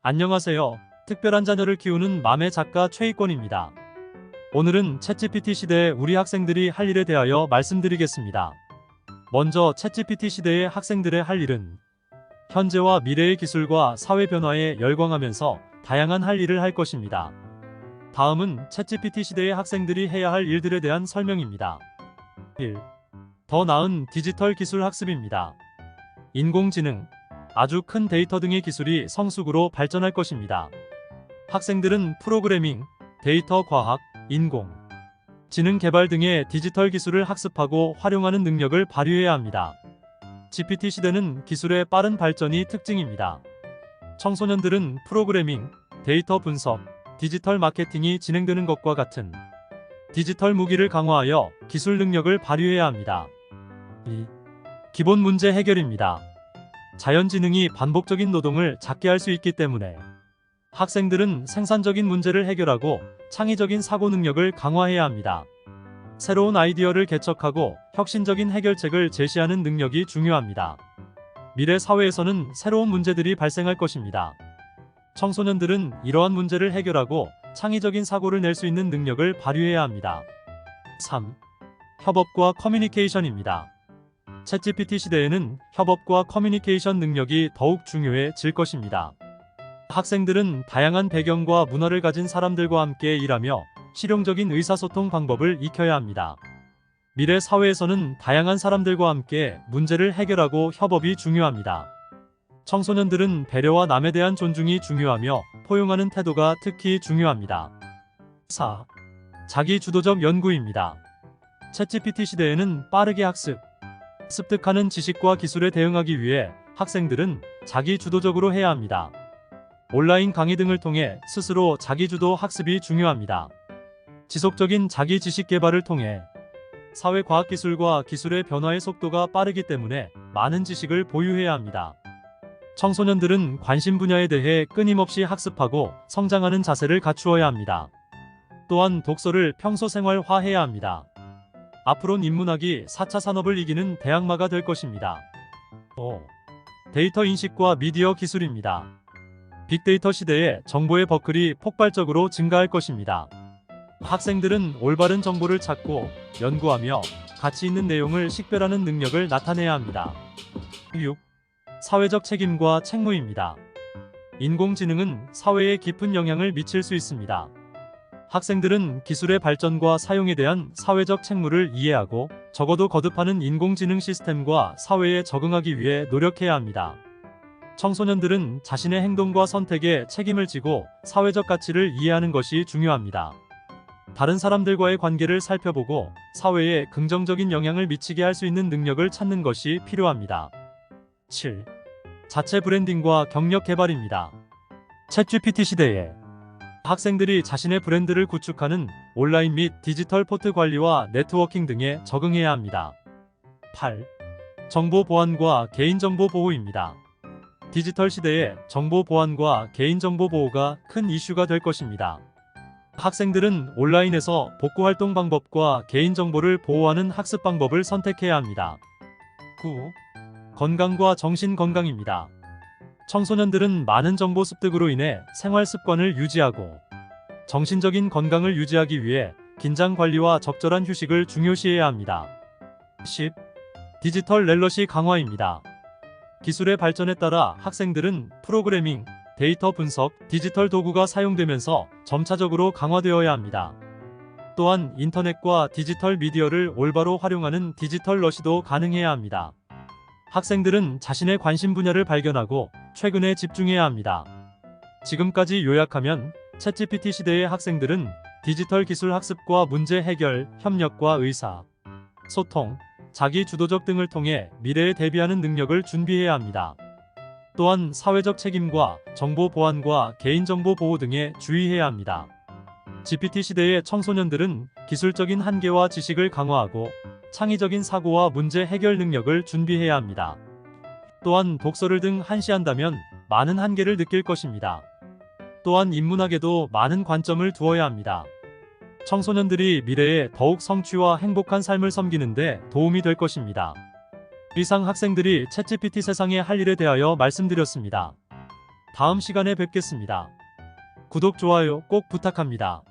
안녕하세요. 특별한 자녀를 키우는 맘의 작가 최익권입니다. 오늘은 챗GPT 시대의 우리 학생들이 할 일에 대하여 말씀드리겠습니다. 먼저 챗GPT 시대의 학생들의 할 일은 현재와 미래의 기술과 사회 변화에 열광하면서 다양한 할 일을 할 것입니다. 다음은 챗GPT 시대의 학생들이 해야 할 일들에 대한 설명입니다. 1. 더 나은 디지털 기술 학습입니다. 인공지능, 아주 큰 데이터 등의 기술이 성숙으로 발전할 것입니다. 학생들은 프로그래밍, 데이터 과학, 인공, 지능 개발 등의 디지털 기술을 학습하고 활용하는 능력을 발휘해야 합니다. GPT 시대는 기술의 빠른 발전이 특징입니다. 청소년들은 프로그래밍, 데이터 분석, 디지털 마케팅이 진행되는 것과 같은 디지털 무기를 강화하여 기술 능력을 발휘해야 합니다. 2. 기본 문제 해결입니다. 자연지능이 반복적인 노동을 작게 할 수 있기 때문에 학생들은 생산적인 문제를 해결하고 창의적인 사고 능력을 강화해야 합니다. 새로운 아이디어를 개척하고 혁신적인 해결책을 제시하는 능력이 중요합니다. 미래 사회에서는 새로운 문제들이 발생할 것입니다. 청소년들은 이러한 문제를 해결하고 창의적인 사고를 낼 수 있는 능력을 발휘해야 합니다. 3. 협업과 커뮤니케이션입니다. 챗GPT 시대에는 협업과 커뮤니케이션 능력이 더욱 중요해질 것입니다. 학생들은 다양한 배경과 문화를 가진 사람들과 함께 일하며 실용적인 의사소통 방법을 익혀야 합니다. 미래 사회에서는 다양한 사람들과 함께 문제를 해결하고 협업이 중요합니다. 청소년들은 배려와 남에 대한 존중이 중요하며 포용하는 태도가 특히 중요합니다. 4. 자기주도적 연구입니다. 챗GPT 시대에는 빠르게 학습, 습득하는 지식과 기술에 대응하기 위해 학생들은 자기주도적으로 해야 합니다. 온라인 강의 등을 통해 스스로 자기주도 학습이 중요합니다. 지속적인 자기 지식 개발을 통해 사회과학기술과 기술의 변화의 속도가 빠르기 때문에 많은 지식을 보유해야 합니다. 청소년들은 관심 분야에 대해 끊임없이 학습하고 성장하는 자세를 갖추어야 합니다. 또한 독서를 평소 생활화해야 합니다. 앞으론 인문학이 4차 산업을 이기는 대항마가 될 것입니다. 5. 데이터 인식과 미디어 기술입니다. 빅데이터 시대에 정보의 버클이 폭발적으로 증가할 것입니다. 학생들은 올바른 정보를 찾고 연구하며 가치 있는 내용을 식별하는 능력을 나타내야 합니다. 6. 사회적 책임과 책무입니다. 인공지능은 사회에 깊은 영향을 미칠 수 있습니다. 학생들은 기술의 발전과 사용에 대한 사회적 책무를 이해하고 적어도 거듭하는 인공지능 시스템과 사회에 적응하기 위해 노력해야 합니다. 청소년들은 자신의 행동과 선택에 책임을 지고 사회적 가치를 이해하는 것이 중요합니다. 다른 사람들과의 관계를 살펴보고 사회에 긍정적인 영향을 미치게 할 수 있는 능력을 찾는 것이 필요합니다. 7. 자체 브랜딩과 경력 개발입니다. 챗GPT 시대에 학생들이 자신의 브랜드를 구축하는 온라인 및 디지털 포트 관리와 네트워킹 등에 적응해야 합니다. 8. 정보 보안과 개인정보 보호입니다. 디지털 시대에 정보 보안과 개인정보 보호가 큰 이슈가 될 것입니다. 학생들은 온라인에서 복구 활동 방법과 개인정보를 보호하는 학습 방법을 선택해야 합니다. 9. 건강과 정신 건강입니다. 청소년들은 많은 정보 습득으로 인해 생활 습관을 유지하고 정신적인 건강을 유지하기 위해 긴장 관리와 적절한 휴식을 중요시해야 합니다. 10. 디지털 렐러시 강화입니다. 기술의 발전에 따라 학생들은 프로그래밍, 데이터 분석, 디지털 도구가 사용되면서 점차적으로 강화되어야 합니다. 또한 인터넷과 디지털 미디어를 올바로 활용하는 디지털 러시도 가능해야 합니다. 학생들은 자신의 관심 분야를 발견하고 최근에 집중해야 합니다. 지금까지 요약하면 챗GPT 시대의 학생들은 디지털 기술 학습과 문제 해결, 협력과 의사, 소통, 자기 주도적 등을 통해 미래에 대비하는 능력을 준비해야 합니다. 또한 사회적 책임과 정보 보안과 개인정보 보호 등에 주의해야 합니다. GPT 시대의 청소년들은 기술적인 한계와 지식을 강화하고 창의적인 사고와 문제 해결 능력을 준비해야 합니다. 또한 독서를 등 한시한다면 많은 한계를 느낄 것입니다. 또한 인문학에도 많은 관점을 두어야 합니다. 청소년들이 미래에 더욱 성취와 행복한 삶을 섬기는 데 도움이 될 것입니다. 이상 학생들이 챗GPT 세상의 할 일에 대하여 말씀드렸습니다. 다음 시간에 뵙겠습니다. 구독, 좋아요 꼭 부탁합니다.